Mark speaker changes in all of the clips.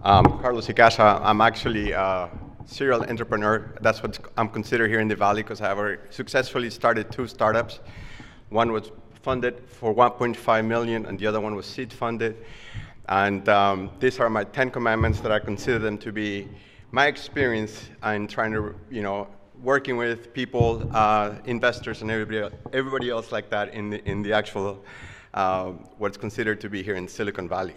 Speaker 1: Carlos Icaza. I'm actually a serial entrepreneur. That's what I'm considered here in the Valley because I have already successfully started 2 startups. One was funded for 1.5 million, and the other one was seed funded. And these are my 10 commandments that I consider them to be my experience in trying to, working with people, investors, and everybody else like that in the actual what's considered to be here in Silicon Valley.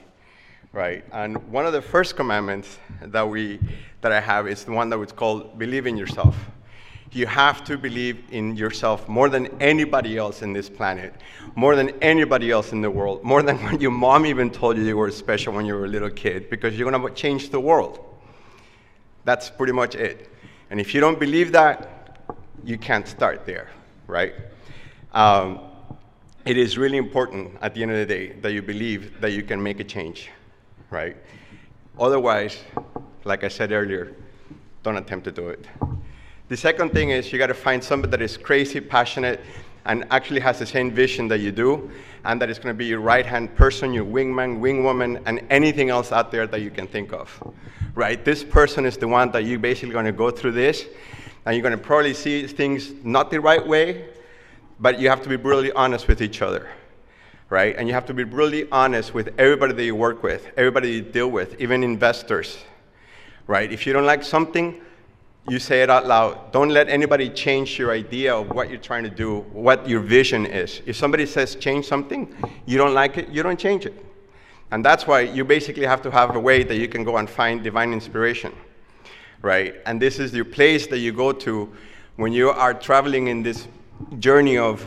Speaker 1: Right, and one of the first commandments that I have is the one that was called believe in yourself. You have to believe in yourself more than anybody else in this planet, more than anybody else in the world, more than when your mom even told you were special when you were a little kid, because you're going to change the world. That's pretty much it. And if you don't believe that, you can't start there, right? It is really important at the end of the day that you believe that you can make a change. Right? Otherwise, like I said earlier, don't attempt to do it. The second thing is you got to find somebody that is crazy, passionate, and actually has the same vision that you do, and that is going to be your right-hand person, your wingman, wingwoman, and anything else out there that you can think of. Right? This person is the one that you're basically going to go through this, and you're going to probably see things not the right way, but you have to be brutally honest with each other. Right? And you have to be brutally honest with everybody that you work with, everybody you deal with, even investors. Right? If you don't like something, you say it out loud. Don't let anybody change your idea of what you're trying to do, what your vision is. If somebody says change something, you don't like it, you don't change it. And that's why you basically have to have a way that you can go and find divine inspiration. Right? And this is your place that you go to when you are traveling in this journey of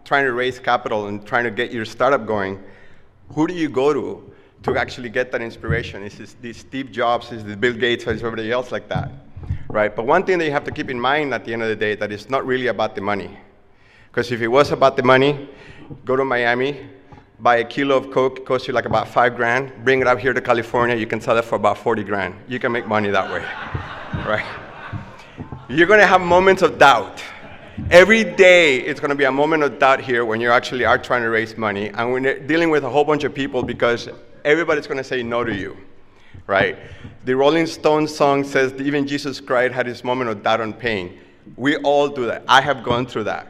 Speaker 1: trying to raise capital and trying to get your startup going. Who do you go to actually get that inspiration? Is this the Steve Jobs, is it Bill Gates, or is everybody else like that? Right? But one thing that you have to keep in mind at the end of the day, that it's not really about the money. Because if it was about the money, go to Miami, buy a kilo of Coke, it costs you like about $5,000, bring it up here to California, you can sell it for about $40,000. You can make money that way. Right? You're going to have moments of doubt. Every day, it's going to be a moment of doubt here when you actually are trying to raise money, and when you're dealing with a whole bunch of people, because everybody's going to say no to you, right? The Rolling Stones song says that even Jesus Christ had his moment of doubt and pain. We all do that. I have gone through that.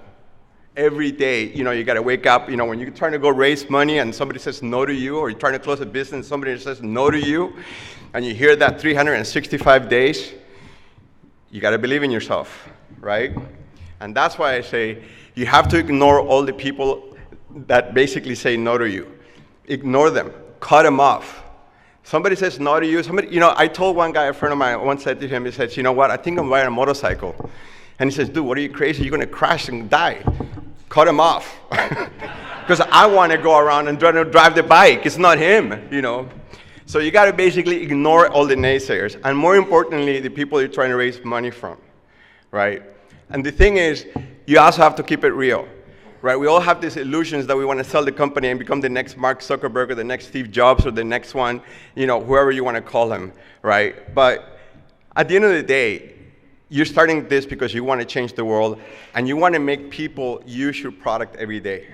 Speaker 1: Every day, you got to wake up, when you're trying to go raise money and somebody says no to you, or you're trying to close a business and somebody says no to you, and you hear that 365 days, you got to believe in yourself, right? And that's why I say you have to ignore all the people that basically say no to you. Ignore them. Cut them off. Somebody says no to you. I told one guy, a friend of mine, once said to him, he says, you know what, I think I'm buying a motorcycle. And he says, dude, what are you crazy? You're going to crash and die. Cut him off. Because I want to go around and try to drive the bike. It's not him, So you got to basically ignore all the naysayers. And more importantly, the people you're trying to raise money from, right? And the thing is, you also have to keep it real, right? We all have these illusions that we want to sell the company and become the next Mark Zuckerberg or the next Steve Jobs or the next one, whoever you want to call him, right? But at the end of the day, you're starting this because you want to change the world and you want to make people use your product every day,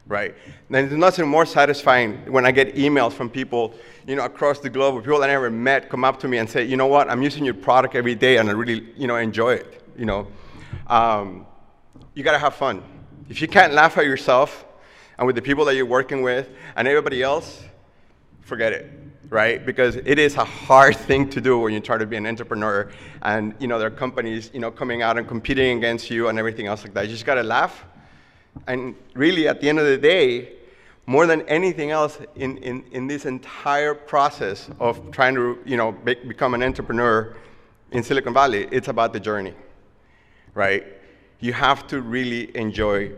Speaker 1: right? And there's nothing more satisfying when I get emails from people, across the globe, people I never met come up to me and say, you know what, I'm using your product every day and I really, enjoy it, You got to have fun. If you can't laugh at yourself and with the people that you're working with and everybody else, forget it, right? Because it is a hard thing to do when you try to be an entrepreneur and, there are companies, coming out and competing against you and everything else like that. You just got to laugh. And really, at the end of the day, more than anything else in this entire process of trying to, become an entrepreneur in Silicon Valley, it's about the journey. Right? You have to really enjoy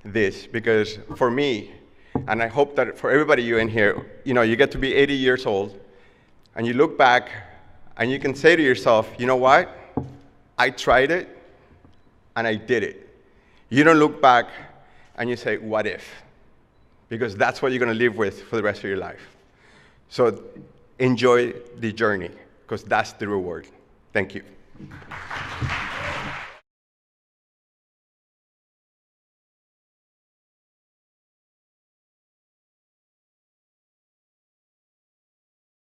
Speaker 1: this because for me, and I hope that for everybody you in here, you get to be 80 years old and you look back and you can say to yourself, you know what? I tried it and I did it. You don't look back and you say, what if? Because that's what you're going to live with for the rest of your life. So enjoy the journey because that's the reward. Thank you.